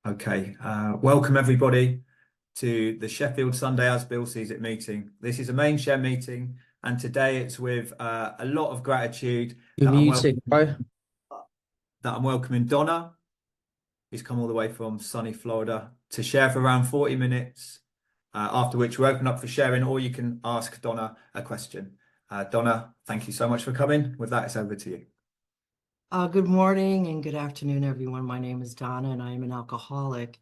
Okay, welcome everybody to the Sheffield Sunday As Bill Sees It meeting. This is a main share meeting, and today it's with a lot of gratitude You're that I'm muted, bro. welcoming Donna, who's come all the way from sunny Florida to share for around 40 minutes. After which we're open up for sharing, or you can ask Donna a question. Donna, thank you so much for coming. With that, it's over to you. Good morning and good afternoon, everyone. My name is Donna and I am an alcoholic.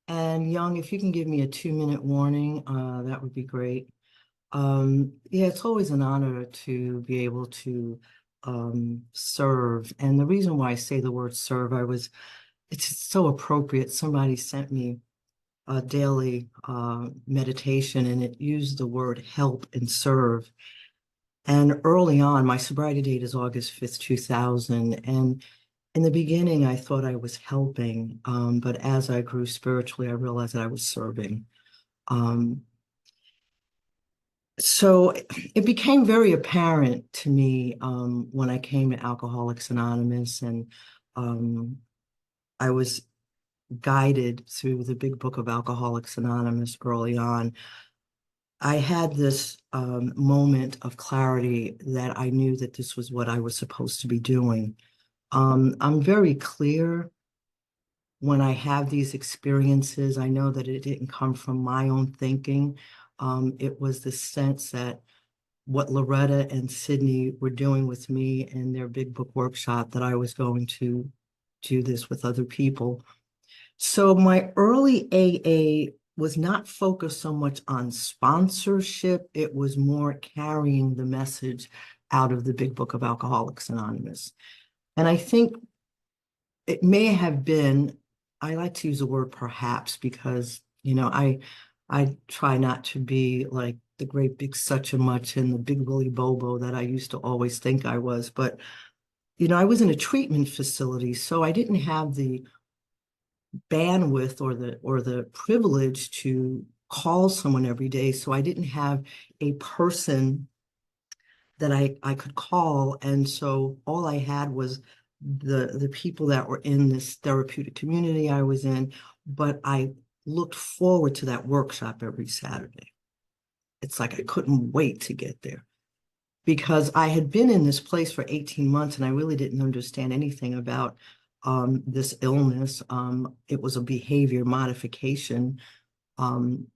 And Young, if you can give me a 2-minute warning, that would be great. Yeah, it's always an honor to be able to serve. And the reason why I say the word serve, it's so appropriate. Somebody sent me a daily meditation and it used the word help and serve. And early on, my sobriety date is August 5th, 2000. And in the beginning, I thought I was helping. But as I grew spiritually, I realized that I was serving. Um, so it became very apparent to me when I came to Alcoholics Anonymous and I was guided through the big book of Alcoholics Anonymous early on. I had this moment of clarity that I knew that this was what I was supposed to be doing. I'm very clear when I have these experiences. I know that it didn't come from my own thinking. It was the sense that what Loretta and Sydney were doing with me in their big book workshop, that I was going to do this with other people. So my early AA was not focused so much on sponsorship. It was more carrying the message out of the big book of Alcoholics Anonymous. And I think it may have been, I like to use the word perhaps because, I try not to be like the great big such and much and the big Willy Bobo that I used to always think I was. But, I was in a treatment facility, so I didn't have the bandwidth or the privilege to call someone every day. So I didn't have a person that I could call. And so all I had was the people that were in this therapeutic community I was in, but I looked forward to that workshop every Saturday. It's like I couldn't wait to get there because I had been in this place for 18 months and I really didn't understand anything about this illness. It was a behavior modification. Um,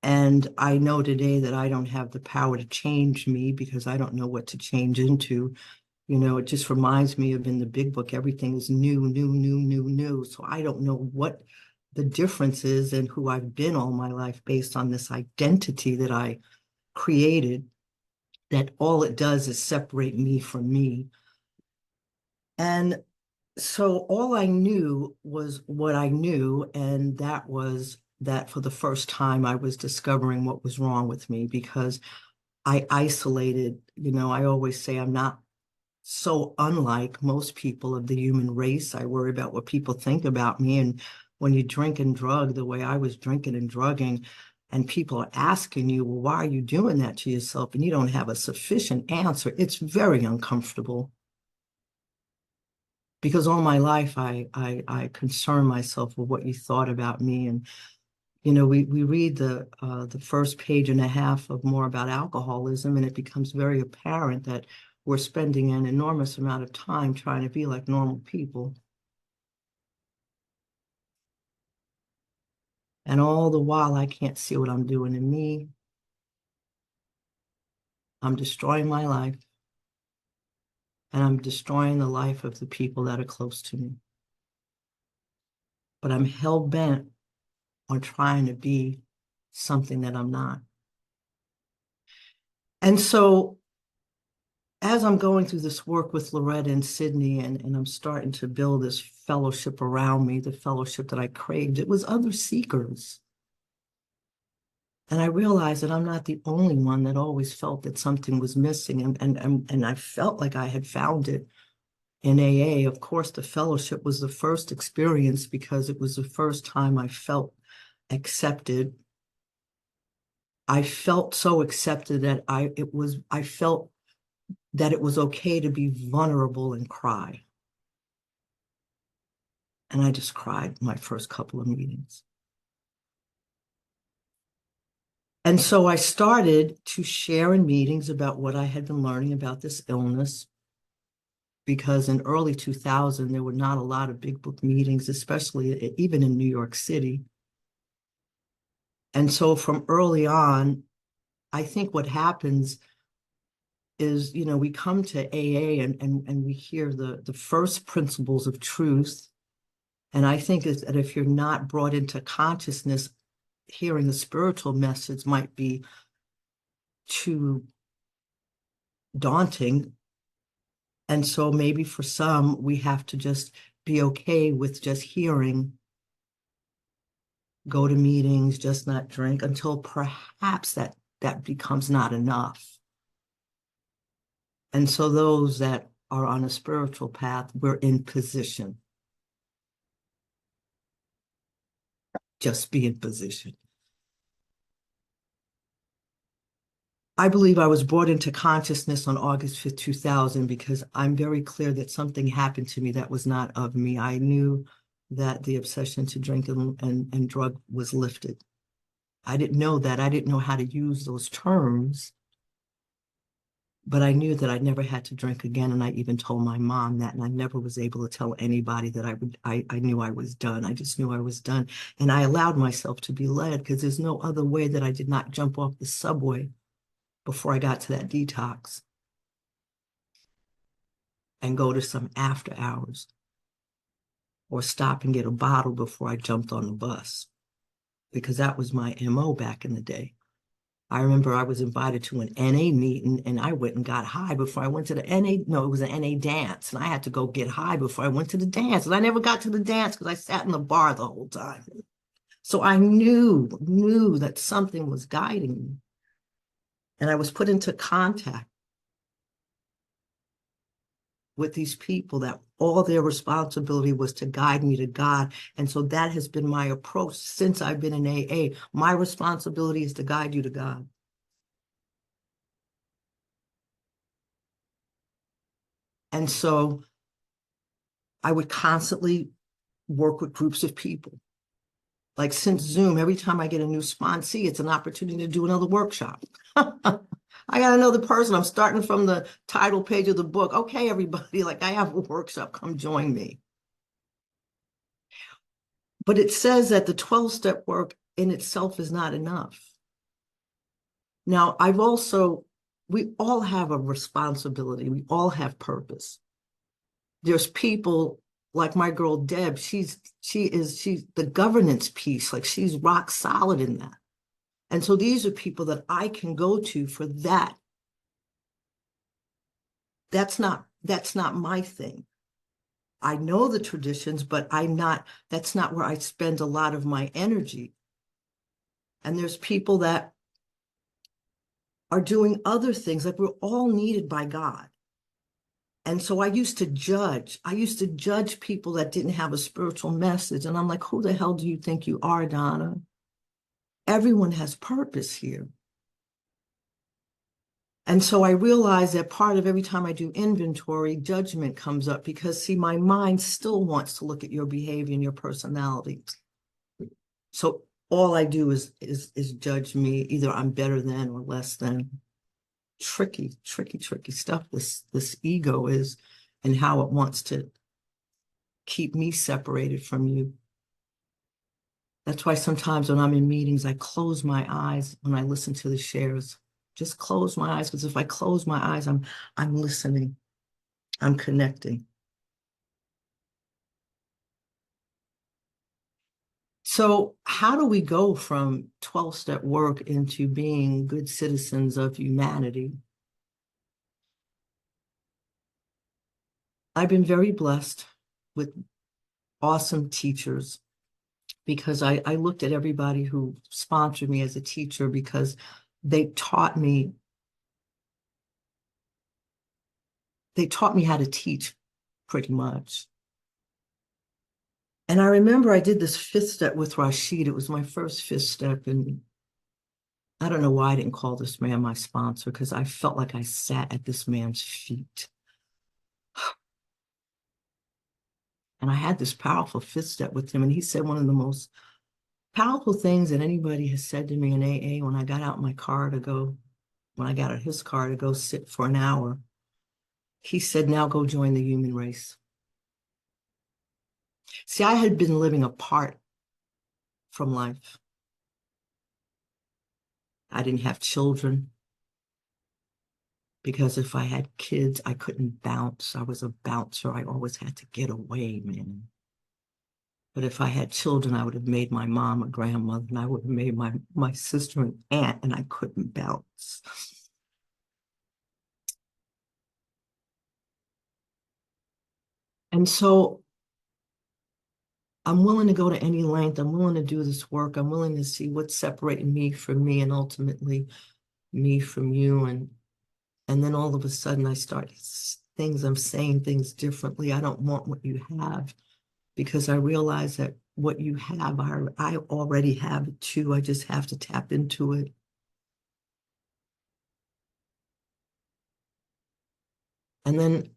and I know today that I don't have the power to change me because I don't know what to change into. It just reminds me of in the big book, everything is new, new, new, new, new. So I don't know what the difference is and who I've been all my life based on this identity that I created, that all it does is separate me from me. And so all I knew was what I knew, and that was that for the first time I was discovering what was wrong with me because I isolated. I always say I'm not so unlike most people of the human race. I worry about what people think about me. And when you drink and drug the way I was drinking and drugging, and people are asking you, well, why are you doing that to yourself? And you don't have a sufficient answer. It's very uncomfortable because all my life I concern myself with what you thought about me. And we read the first page and a half of More About Alcoholism, and it becomes very apparent that we're spending an enormous amount of time trying to be like normal people. And all the while, I can't see what I'm doing in me. I'm destroying my life, and I'm destroying the life of the people that are close to me. But I'm hell-bent on trying to be something that I'm not. And so as I'm going through this work with Loretta and Sydney, and I'm starting to build this fellowship around me, the fellowship that I craved, it was other seekers. And I realized that I'm not the only one that always felt that something was missing. And I felt like I had found it in AA. Of course, the fellowship was the first experience because it was the first time I felt accepted. I felt so accepted that I felt that it was okay to be vulnerable and cry. And I just cried my first couple of meetings. And so I started to share in meetings about what I had been learning about this illness, because in early 2000, there were not a lot of big book meetings, especially even in New York City. And so from early on, I think what happens is, you know, we come to AA and we hear the first principles of truth. And I think is that if you're not brought into consciousness, hearing the spiritual message might be too daunting. And so maybe for some, we have to just be okay with just hearing, go to meetings, just not drink, until perhaps that becomes not enough. And so those that are on a spiritual path, we're in position. Just be in position. I believe I was brought into consciousness on August 5th, 2000, because I'm very clear that something happened to me that was not of me. I knew that the obsession to drink and drug was lifted. I didn't know that. I didn't know how to use those terms, but I knew that I never had to drink again. And I even told my mom that, and I never was able to tell anybody that I knew I was done. I just knew I was done. And I allowed myself to be led, because there's no other way that I did not jump off the subway before I got to that detox and go to some after hours, or stop and get a bottle before I jumped on the bus, because that was my MO back in the day. I remember I was invited to an NA meeting, and I went and got high before I went to the NA. No, it was an NA dance, and I had to go get high before I went to the dance. And I never got to the dance because I sat in the bar the whole time. So I knew that something was guiding me. And I was put into contact with these people that all their responsibility was to guide me to God. And so that has been my approach since I've been in AA. My responsibility is to guide you to God. And so I would constantly work with groups of people. Like since Zoom, every time I get a new sponsee, it's an opportunity to do another workshop. I got another person. I'm starting from the title page of the book. Okay, everybody, like I have a workshop, come join me. But it says that the 12-step work in itself is not enough. Now, we all have a responsibility. We all have purpose. There's people like my girl Deb, she's the governance piece, like she's rock solid in that. And so these are people that I can go to for that. That's not my thing. I know the traditions, but that's not where I spend a lot of my energy. And there's people that are doing other things, like we're all needed by God. And so I used to judge people that didn't have a spiritual message. And I'm like, who the hell do you think you are, Donna? Everyone has purpose here. And so I realized that part of every time I do inventory, judgment comes up, because see, my mind still wants to look at your behavior and your personality. So all I do is judge me. Either I'm better than or less than. Tricky stuff this ego is, and how it wants to keep me separated from you. That's why sometimes when I'm in meetings, I close my eyes when I listen to the shares. Just close my eyes, because if I close my eyes, I'm listening, I'm connecting. So how do we go from 12-step work into being good citizens of humanity? I've been very blessed with awesome teachers, because I looked at everybody who sponsored me as a teacher, because they taught me how to teach pretty much. And I remember I did this 5th step with Rashid. It was my first 5th step. And I don't know why I didn't call this man my sponsor, because I felt like I sat at this man's feet. And I had this powerful fifth step with him. And he said one of the most powerful things that anybody has said to me in AA when I got out my car to go, when I got out his car to go sit for an hour. He said, now go join the human race. See, I had been living apart from life. I didn't have children because if I had kids, I couldn't bounce. I was a bouncer. I always had to get away, man. But if I had children, I would have made my mom a grandmother, and I would have made my sister an aunt, and I couldn't bounce. And so I'm willing to go to any length. I'm willing to do this work. I'm willing to see what's separating me from me and ultimately me from you. And then all of a sudden I start things, I'm saying things differently. I don't want what you have because I realize that what you have, I already have it too. I just have to tap into it. And then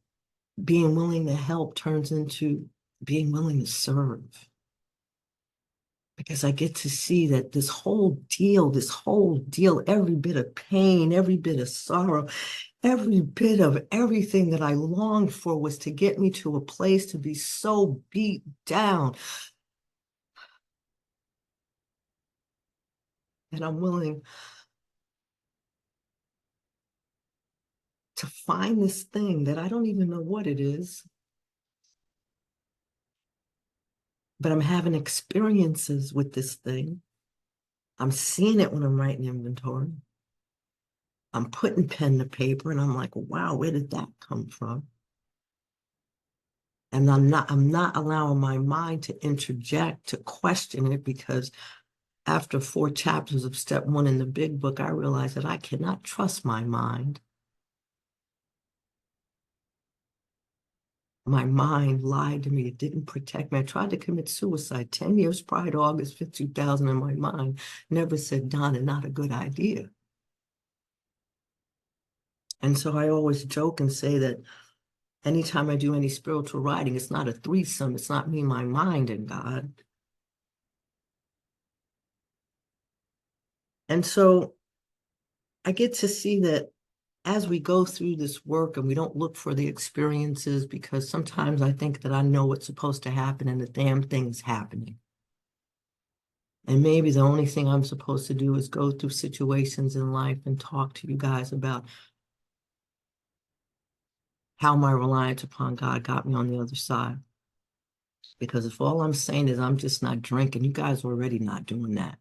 being willing to help turns into being willing to serve. Because I get to see that this whole deal, every bit of pain, every bit of sorrow, every bit of everything that I longed for was to get me to a place to be so beat down. And I'm willing to find this thing that I don't even know what it is, but I'm having experiences with this thing. I'm seeing it when I'm writing inventory. I'm putting pen to paper and I'm like, wow, where did that come from? And I'm not allowing my mind to interject, to question it, because after 4 chapters of step 1 in the big book, I realized that I cannot trust my mind. My mind lied to me. It didn't protect me. I tried to commit suicide 10 years prior to August 5th, 2000, and my mind never said, Donna, not a good idea. And so I always joke and say that anytime I do any spiritual writing, it's not a threesome. It's not me, my mind, and God. And so I get to see that as we go through this work and we don't look for the experiences, because sometimes I think that I know what's supposed to happen and the damn thing is happening. And maybe the only thing I'm supposed to do is go through situations in life and talk to you guys about how my reliance upon God got me on the other side. Because if all I'm saying is I'm just not drinking, you guys are already not doing that.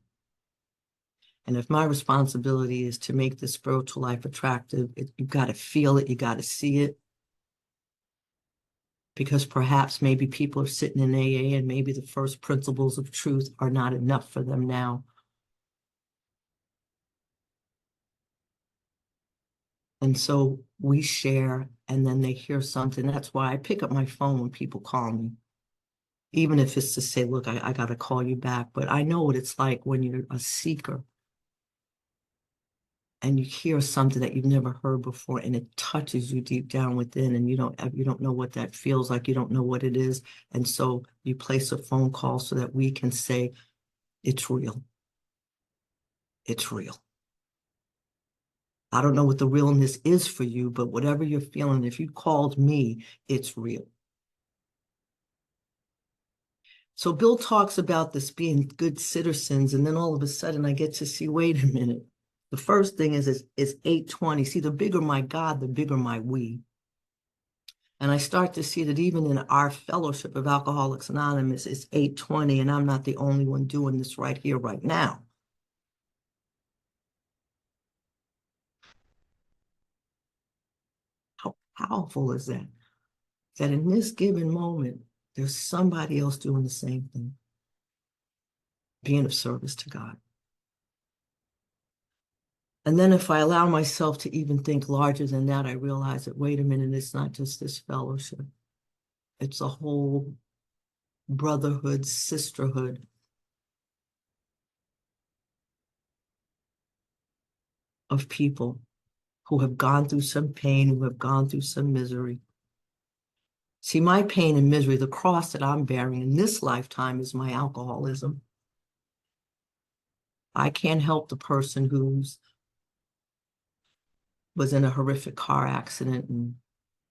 And if my responsibility is to make the spiritual life attractive, you got to feel it, you got to see it. Because perhaps maybe people are sitting in AA and maybe the first principles of truth are not enough for them now. And so we share and then they hear something. That's why I pick up my phone when people call me, even if it's to say, look, I got to call you back. But I know what it's like when you're a seeker and you hear something that you've never heard before and it touches you deep down within and you don't know what that feels like. You don't know what it is. And so you place a phone call so that we can say, it's real. It's real. I don't know what the realness is for you, but whatever you're feeling, if you called me, it's real. So Bill talks about this being good citizens, and then all of a sudden I get to see, wait a minute. The first thing is 820. See, the bigger my God, the bigger my we. And I start to see that even in our fellowship of Alcoholics Anonymous, it's 820, and I'm not the only one doing this right here, right now. How powerful is that? That in this given moment, there's somebody else doing the same thing, being of service to God. And then if I allow myself to even think larger than that, I realize that, wait a minute, it's not just this fellowship. It's a whole brotherhood, sisterhood of people who have gone through some pain, who have gone through some misery, See, my pain and misery, the cross that I'm bearing in this lifetime is my alcoholism. I can't help the person who's was in a horrific car accident and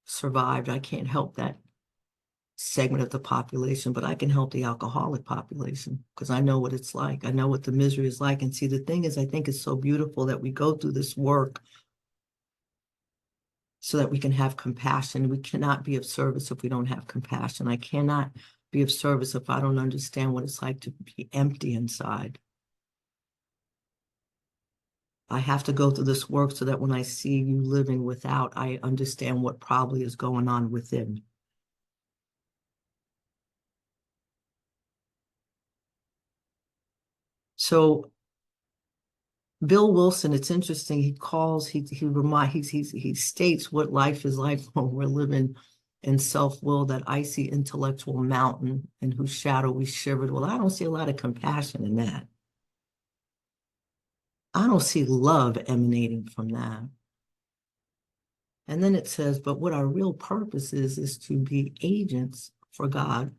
survived. I can't help that segment of the population, but I can help the alcoholic population because I know what it's like. I know what the misery is like. And see, the thing is, I think it's so beautiful that we go through this work so that we can have compassion. We cannot be of service if we don't have compassion. I cannot be of service if I don't understand what it's like to be empty inside. I have to go through this work so that when I see you living without, I understand what probably is going on within. So Bill Wilson, it's interesting. He states what life is like when we're living in self-will, that icy intellectual mountain in whose shadow we shivered. Well, I don't see a lot of compassion in that. I don't see love emanating from that. And then it says, but what our real purpose is to be agents for God,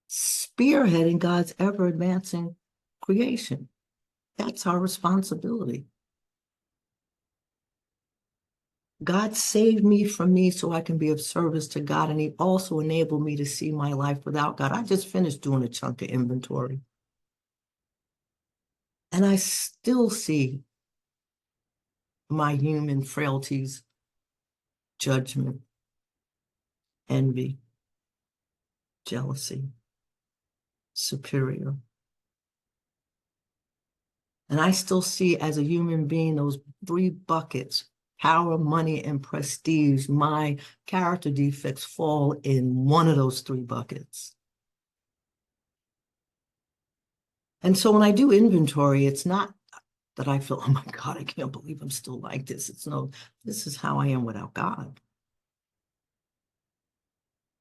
spearheading God's ever-advancing creation. That's our responsibility. God saved me from me so I can be of service to God, and he also enabled me to see my life without God. I just finished doing a chunk of inventory. And I still see my human frailties, judgment, envy, jealousy, superior. And I still see as a human being those three buckets: power, money, and prestige. My character defects fall in one of those three buckets. And so when I do inventory, it's not that I feel, oh my God, I can't believe I'm still like this. It's no, this is how I am without God.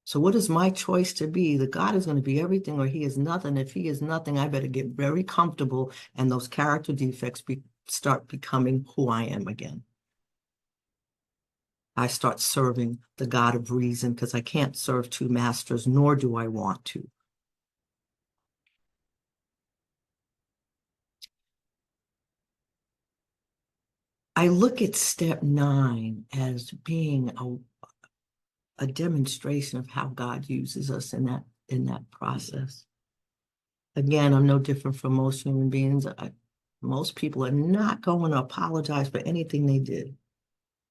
So what is my choice to be? That God is going to be everything or he is nothing. If he is nothing, I better get very comfortable and those character defects start becoming who I am again. I start serving the God of reason because I can't serve two masters, nor do I want to. I look at step 9 as being a demonstration of how God uses us in that process. Again, I'm no different from most human beings. Most people are not going to apologize for anything they did.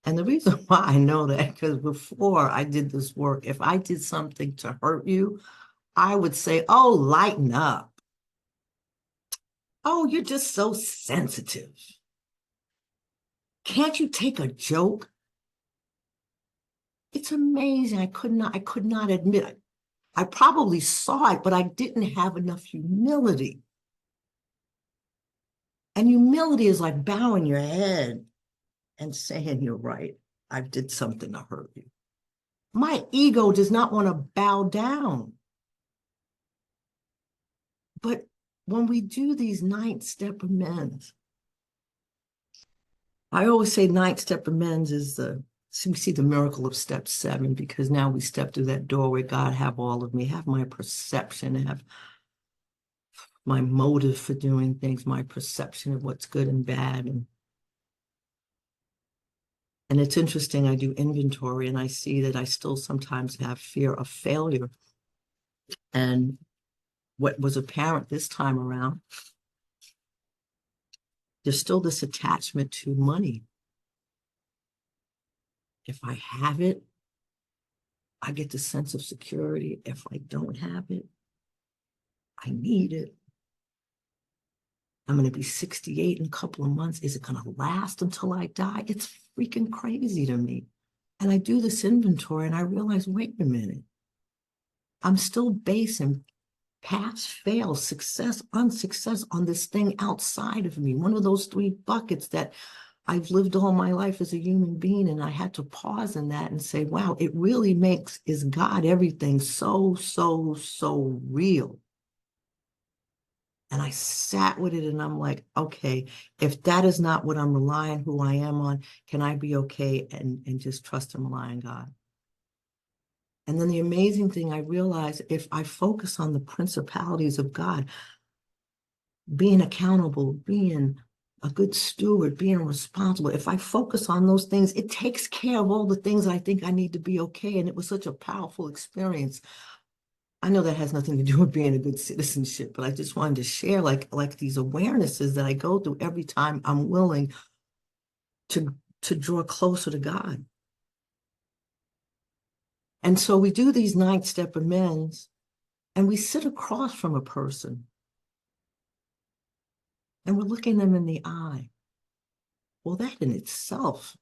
And the reason why I know that, because before I did this work, if I did something to hurt you, I would say, oh, lighten up. Oh, you're just so sensitive. Can't you take a joke? It's amazing. I could not admit it. I probably saw it, but I didn't have enough humility. And humility is like bowing your head and saying, you're right. I did something to hurt you. My ego does not want to bow down. But when we do these 9th step amends, I always say 9th step amends is we see the miracle of step 7, because now we step through that door where God have all of me, have my perception, have my motive for doing things, my perception of what's good and bad. And it's interesting, I do inventory and I see that I still sometimes have fear of failure. And what was apparent this time around, there's still this attachment to money. If I have it, I get the sense of security. If I don't have it, I need it. I'm going to be 68 in a couple of months. Is it going to last until I die? It's freaking crazy to me. And I do this inventory and I realize, wait a minute. I'm still basing pass, fail, success, unsuccess on this thing outside of me. One of those 3 buckets that I've lived all my life as a human being. And I had to pause in that and say, wow, it really is God everything so, so, so real. And I sat with it and I'm like, okay, if that is not what I'm relying, who I am on, can I be okay and just trust and rely on God? And then the amazing thing I realized, if I focus on the principalities of God, being accountable, being a good steward, being responsible, if I focus on those things, it takes care of all the things I think I need to be okay. And it was such a powerful experience. I know that has nothing to do with being a good citizenship, but I just wanted to share like these awarenesses that I go through every time I'm willing to draw closer to God. And so we do these 9-step amends, and we sit across from a person and we're looking them in the eye. Well, that in itself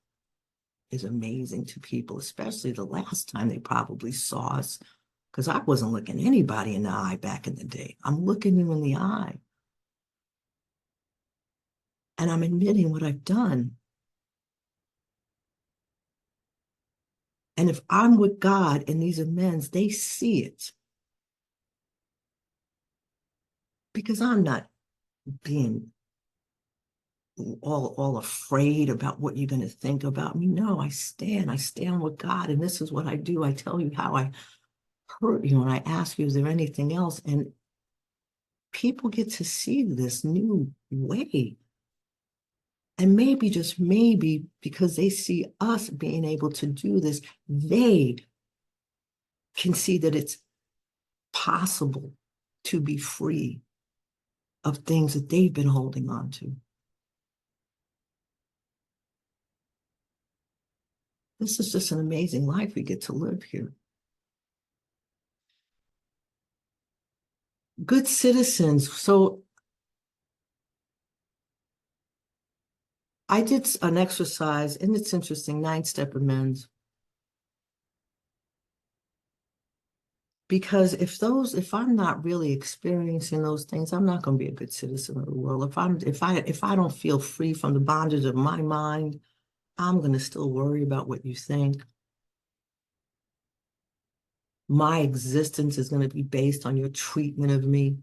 is amazing to people, especially the last time they probably saw us, because I wasn't looking anybody in the eye back in the day. I'm looking you in the eye. And I'm admitting what I've done. And if I'm with God in these amends, they see it. Because I'm not being all afraid about what you're going to think about me. No, I stand with God, and this is what I do. I tell you how I hurt you, and I ask you, is there anything else? And people get to see this new way. And maybe, just maybe, because they see us being able to do this, they can see that it's possible to be free of things that they've been holding on to. This is just an amazing life we get to live here. Good citizens. So I did an exercise, and it's interesting, 9-step amends. Because if I'm not really experiencing those things, I'm not going to be a good citizen of the world. If I don't feel free from the bondage of my mind, I'm going to still worry about what you think. My existence is going to be based on your treatment of me.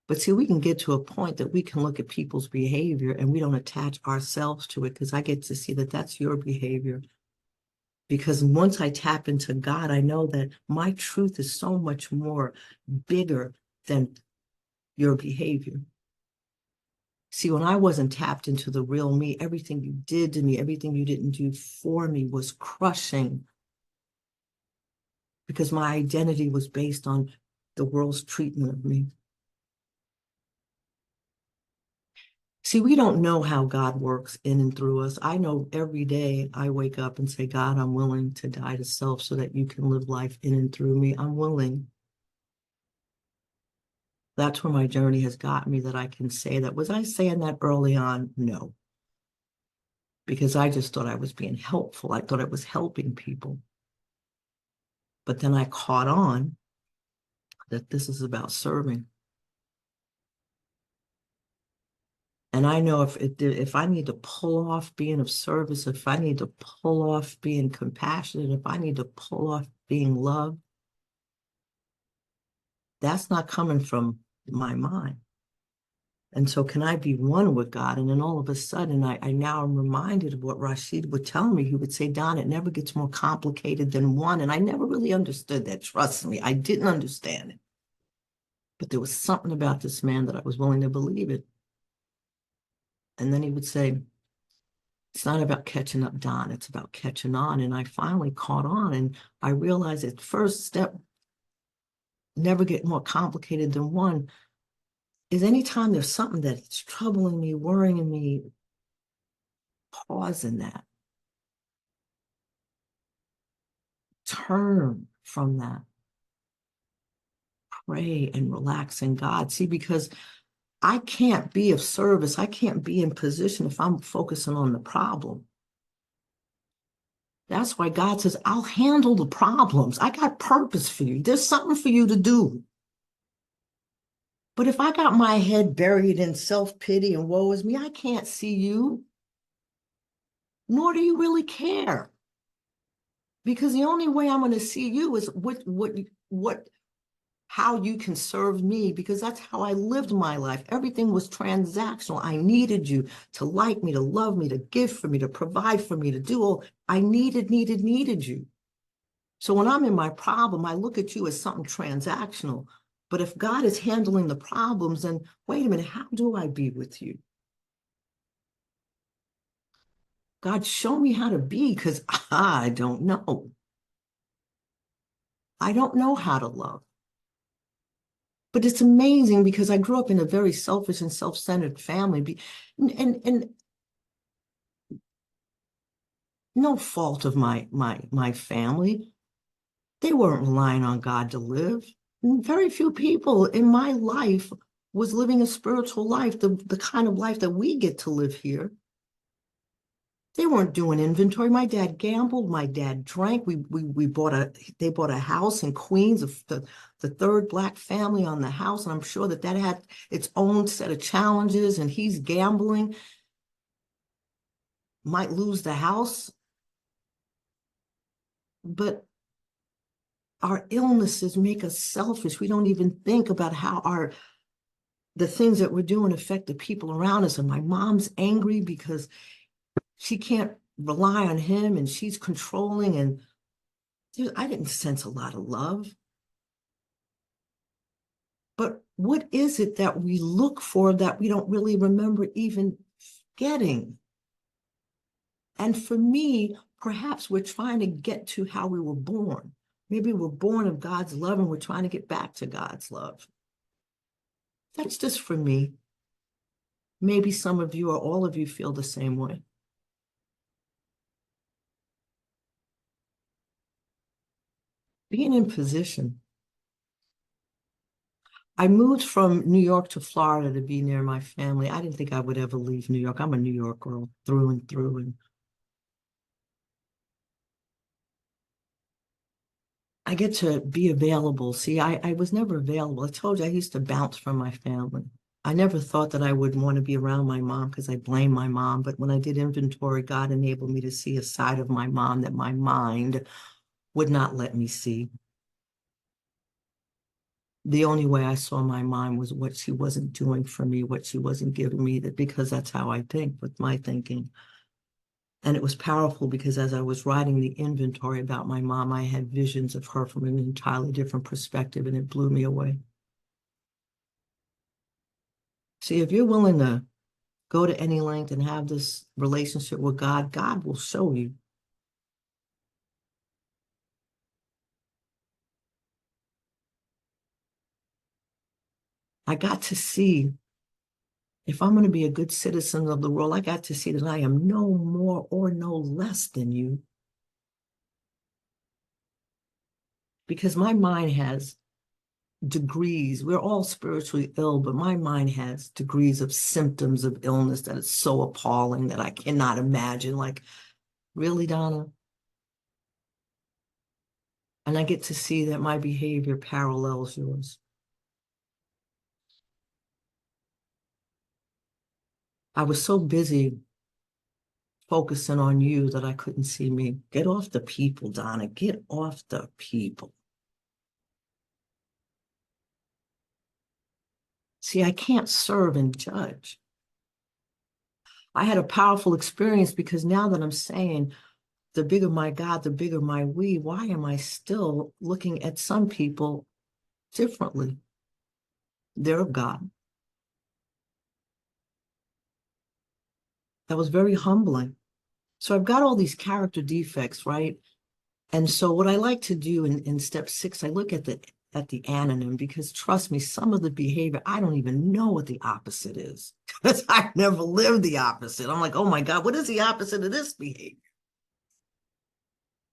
But see, we can get to a point that we can look at people's behavior and we don't attach ourselves to it, because I get to see that that's your behavior. Because once I tap into God, I know that my truth is so much more bigger than your behavior. See, when I wasn't tapped into the real me, everything you did to me, everything you didn't do for me was crushing, because my identity was based on the world's treatment of me. See, we don't know how God works in and through us. I know every day I wake up and say, God, I'm willing to die to self so that you can live life in and through me. I'm willing. That's where my journey has gotten me, that I can say that. Was I saying that early on? No. Because I just thought I was being helpful. I thought I was helping people. But then I caught on that this is about serving. And I know if I need to pull off being of service, if I need to pull off being compassionate, if I need to pull off being loved, that's not coming from my mind. And so can I be one with God? And then all of a sudden, I now am reminded of what Rashid would tell me. He would say, Donna, it never gets more complicated than one. And I never really understood that. Trust me, I didn't understand it. But there was something about this man that I was willing to believe it. And then he would say, it's not about catching up, Don. It's about catching on. And I finally caught on. And I realized that first step, never get more complicated than one, is anytime there's something that's troubling me, worrying me, pause in that. Turn from that. Pray and relax in God. See, because I can't be of service. I can't be in position if I'm focusing on the problem. That's why God says, I'll handle the problems. I got purpose for you. There's something for you to do. But if I got my head buried in self-pity and woe is me, I can't see you. Nor do you really care. Because the only way I'm going to see you is how you can serve me, because that's how I lived my life. Everything was transactional. I needed you to like me, to love me, to give for me, to provide for me, to do all. I needed you. So when I'm in my problem, I look at you as something transactional. But if God is handling the problems, then wait a minute, how do I be with you? God, show me how to be, because I don't know. I don't know how to love. But it's amazing because I grew up in a very selfish and self-centered family. And no fault of my family. They weren't relying on God to live. And very few people in my life was living a spiritual life, the kind of life that we get to live here. They weren't doing inventory. My dad gambled. My dad drank. They bought a house in Queens, the third Black family on the house. And I'm sure that had its own set of challenges, and he's gambling, might lose the house. But our illnesses make us selfish. We don't even think about how the things that we're doing affect the people around us. And my mom's angry because she can't rely on him, and she's controlling. And I didn't sense a lot of love. But what is it that we look for that we don't really remember even getting? And for me, perhaps we're trying to get to how we were born. Maybe we're born of God's love and we're trying to get back to God's love. That's just for me. Maybe some of you or all of you feel the same way. Being in position. I moved from New York to Florida to be near my family. I didn't think I would ever leave New York. I'm a New York girl through and through. And I get to be available. See, I was never available. I told you I used to bounce from my family. I never thought that I would want to be around my mom because I blame my mom. But when I did inventory, God enabled me to see a side of my mom that my mind would not let me see. The only way I saw my mom was what she wasn't doing for me, what she wasn't giving me, because that's how I think with my thinking. And it was powerful because as I was writing the inventory about my mom, I had visions of her from an entirely different perspective, and it blew me away. See, if you're willing to go to any length and have this relationship with God, God will show you. I got to see, if I'm going to be a good citizen of the world, I got to see that I am no more or no less than you. Because my mind has degrees. We're all spiritually ill, but my mind has degrees of symptoms of illness that is so appalling that I cannot imagine. Like, really, Donna? And I get to see that my behavior parallels yours. I was so busy focusing on you that I couldn't see me. Get off the people, Donna. Get off the people. See, I can't serve and judge. I had a powerful experience because now that I'm saying the bigger my God, the bigger my we, why am I still looking at some people differently? They're of God. That was very humbling. So I've got all these character defects, right? And so what I like to do in step 6, I look at the anonym, because trust me, some of the behavior, I don't even know what the opposite is because I've never lived the opposite. I'm like, oh my God, what is the opposite of this behavior?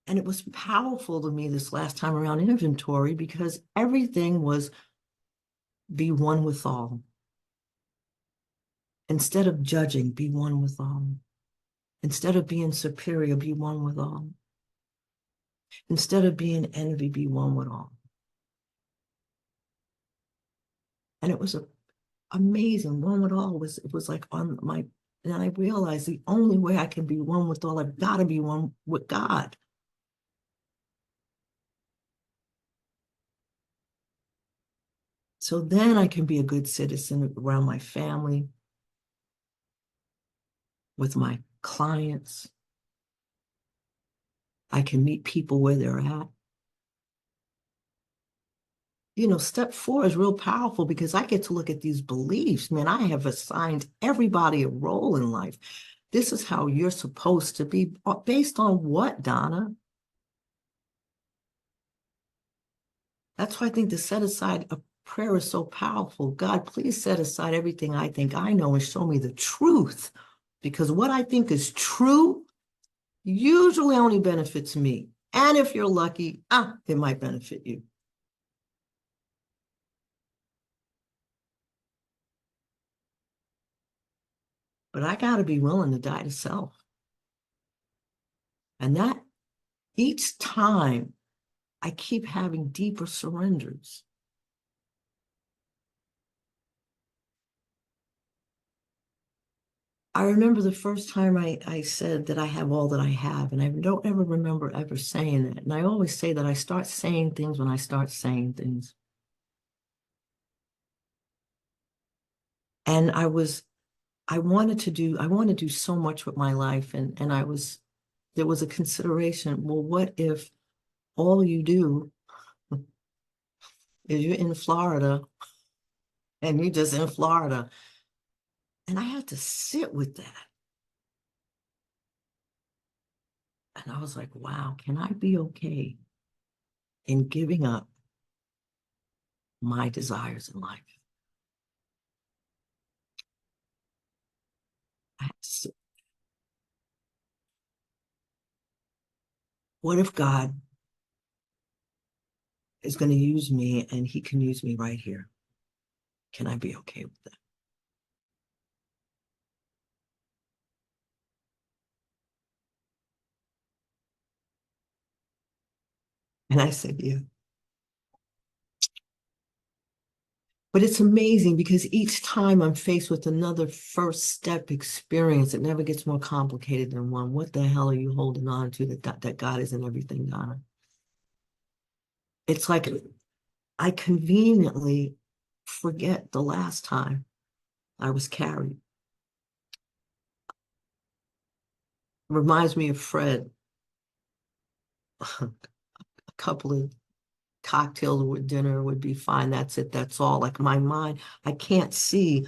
And it was powerful to me this last time around inventory because everything was be one with all. Instead of judging, be one with all. Instead of being superior, be one with all. Instead of being envy, be one with all. And it was amazing. One with all it was like on my, and I realized the only way I can be one with all, I've got to be one with God. So then I can be a good citizen around my family, with my clients. I can meet people where they're at. step 4 is real powerful because I get to look at these beliefs. Man, I have assigned everybody a role in life. This is how you're supposed to be. Based on what, Donna? That's why I think to set aside a prayer is so powerful. God, please set aside everything I think I know and show me the truth. Because what I think is true usually only benefits me. And if you're lucky, it might benefit you. But I got to be willing to die to self. And that each time I keep having deeper surrenders. I remember the first time I said that I have all that I have, and I don't ever remember ever saying that. And I always say that I start saying things when I start saying things. And I want to do so much with my life. And there was a consideration, well, what if all you do is you're in Florida and you're just in Florida? And I had to sit with that. And I was like, wow, can I be okay in giving up my desires in life? I had to sit. What if God is going to use me and he can use me right here? Can I be okay with that? And I said, yeah. But it's amazing because each time I'm faced with another first step experience, it never gets more complicated than one. What the hell are you holding on to that God is in everything, Donna? It's like I conveniently forget the last time I was carried. Reminds me of Fred. A couple of cocktails with dinner would be fine. That's it. That's all. Like my mind, I can't see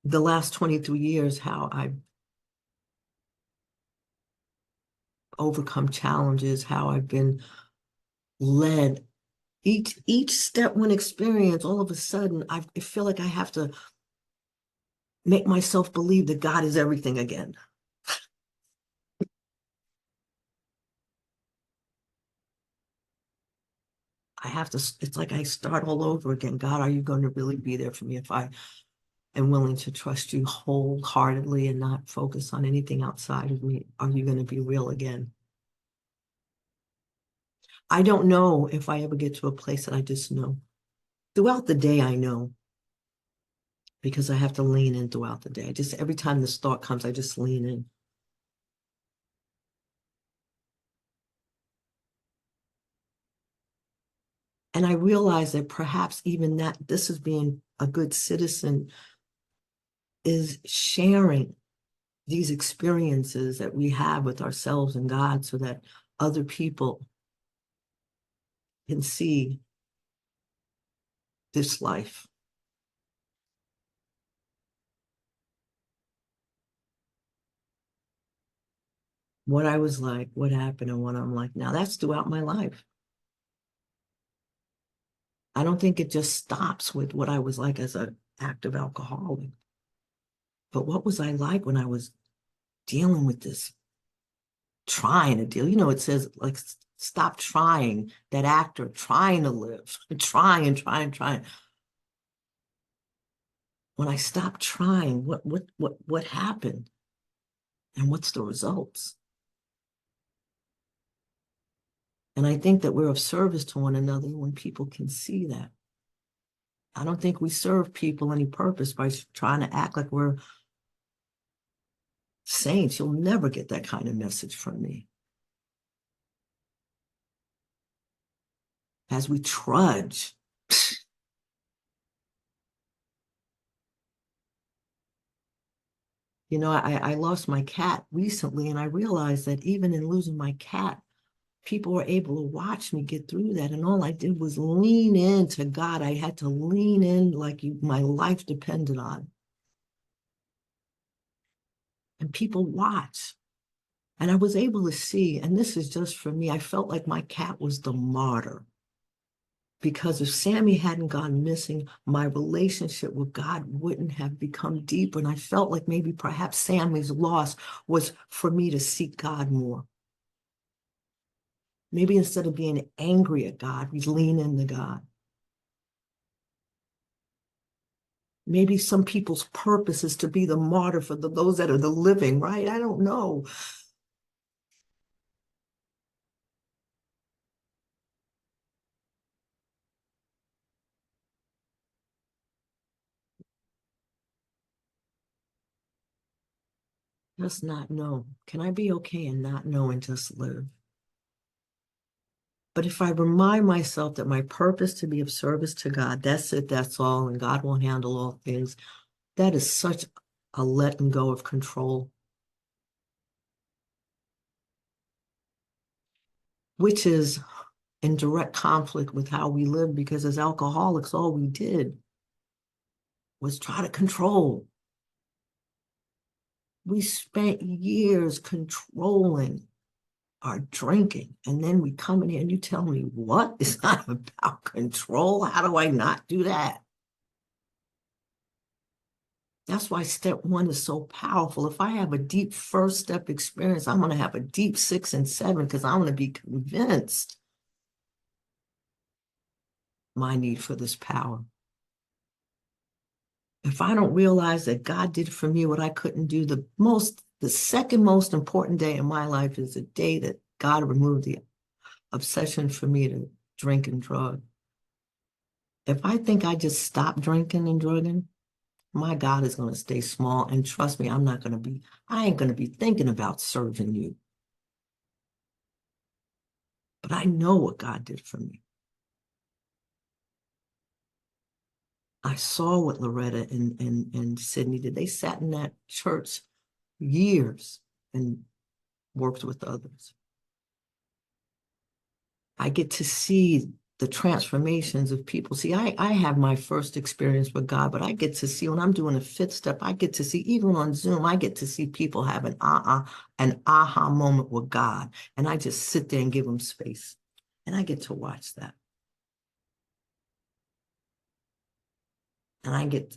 the last 23 years how I've overcome challenges, how I've been led. Each step one experience, all of a sudden, I feel like I have to make myself believe that God is everything again. I have to, it's like I start all over again. God, are you going to really be there for me if I am willing to trust you wholeheartedly and not focus on anything outside of me? Are you going to be real again? I don't know if I ever get to a place that I just know. Throughout the day, I know because I have to lean in throughout the day. Just every time this thought comes, I just lean in. And I realize that perhaps even that this is being a good citizen is sharing these experiences that we have with ourselves and God so that other people can see this life. What I was like, what happened, and what I'm like now. That's throughout my life. I don't think it just stops with what I was like as an active alcoholic. But what was I like when I was dealing with this, trying to deal? It says like stop trying, that actor trying to live, trying. When I stopped trying, what happened? And what's the results? And I think that we're of service to one another when people can see that. I don't think we serve people any purpose by trying to act like we're saints. You'll never get that kind of message from me. As we trudge, I lost my cat recently, and I realized that even in losing my cat, people were able to watch me get through that. And all I did was lean into God. I had to lean in like my life depended on it. And people watch. And I was able to see, and this is just for me, I felt like my cat was the martyr. Because if Sammy hadn't gone missing, my relationship with God wouldn't have become deeper. And I felt like maybe perhaps Sammy's loss was for me to seek God more. Maybe instead of being angry at God, we lean into God. Maybe some people's purpose is to be the martyr for those that are the living, right? I don't know. Just not know. Can I be okay and not know and just live? But if I remind myself that my purpose to be of service to God, that's it, that's all, and God will handle all things, that is such a letting go of control, which is in direct conflict with how we live, because as alcoholics, all we did was try to control. We spent years controlling our drinking, and then we come in here and you tell me, what? It's not about control. How do I not do that? That's why step one is so powerful. If I have a deep first step experience, I'm going to have a deep 6 and 7 because I'm going to be convinced my need for this power. If I don't realize that God did for me what I couldn't do, the second most important day in my life is the day that God removed the obsession for me to drink and drug. If I think I just stopped drinking and drugging, my God is going to stay small. And trust me, I ain't going to be thinking about serving you. But I know what God did for me. I saw what Loretta and Sydney did. They sat in that church years and worked with others. I get to see the transformations of people. See, I have my first experience with God, but I get to see when I'm doing a fifth step, I get to see, even on Zoom, I get to see people have an aha moment with God. And I just sit there and give them space. And I get to watch that. And I get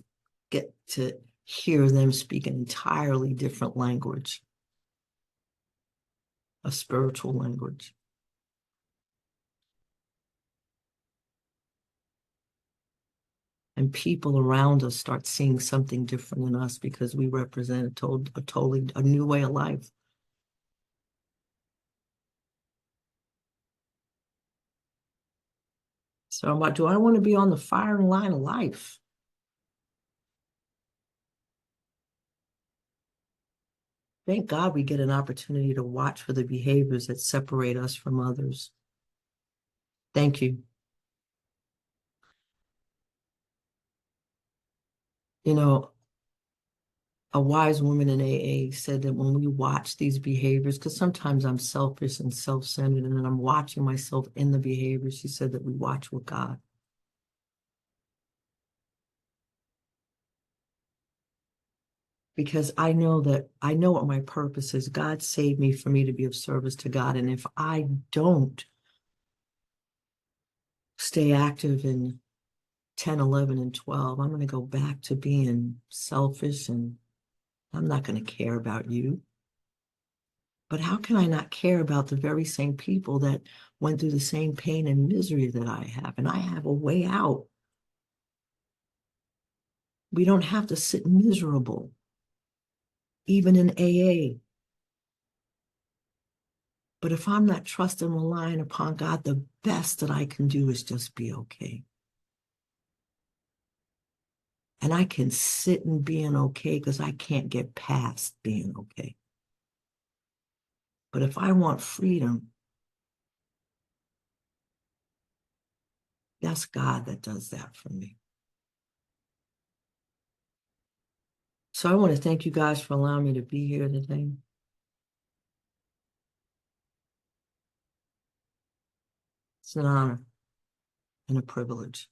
to hear them speak an entirely different language, a spiritual language. And people around us start seeing something different in us because we represent a totally new way of life. So I'm like, do I want to be on the firing line of life? Thank God we get an opportunity to watch for the behaviors that separate us from others. Thank you. You know, a wise woman in AA said that when we watch these behaviors, because sometimes I'm selfish and self-centered, and then I'm watching myself in the behaviors, she said that we watch with God. Because I know what my purpose is. God saved me for me to be of service to God. And if I don't stay active in 10, 11, and 12, I'm going to go back to being selfish, and I'm not going to care about you. But how can I not care about the very same people that went through the same pain and misery that I have? And I have a way out. We don't have to sit miserable, even in AA. But if I'm not trusting and relying upon God, the best that I can do is just be okay. And I can sit in being okay because I can't get past being okay. But if I want freedom, that's God that does that for me. So I want to thank you guys for allowing me to be here today. It's an honor and a privilege.